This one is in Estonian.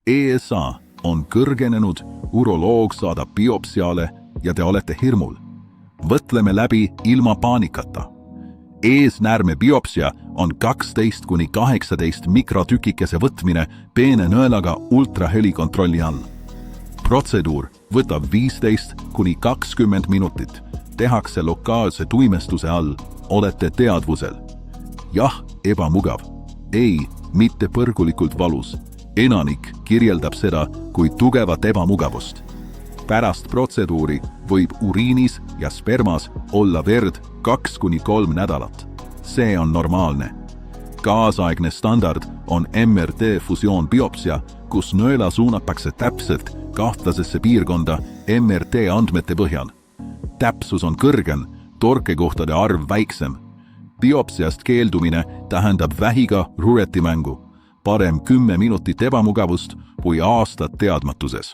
ESA on kõrgenenud, uroloog saadab biopsiale ja te olete hirmul. Võtleme läbi ilma paanikata. Eesnäärme biopsia on 12–18 mikrotükikese võtmine peene nõelaga ultrahelikontrolli all. Protseduur võtab 15–20 minutit. Tehakse lokaalse tuimestuse all. Olete teadvusel. Jah, ebamugav. Ei, mitte põrgulikult valus. Enanik kirjeldab seda kui tugevat ebamugavust. Pärast protseduuri võib uriinis ja spermas olla verd 2–3 nädalat. See on normaalne. Kaasaegne standard on MRT fusioonbiopsia, kus nõela suunatakse täpselt kahtlasesse piirkonda MRT andmete põhjal. Täpsus on kõrgem, torkekohtade arv väiksem. Biopsiast keeldumine tähendab vähiga ruletimängu. Parem 10 minutit ebamugavust kui aastad teadmatuses.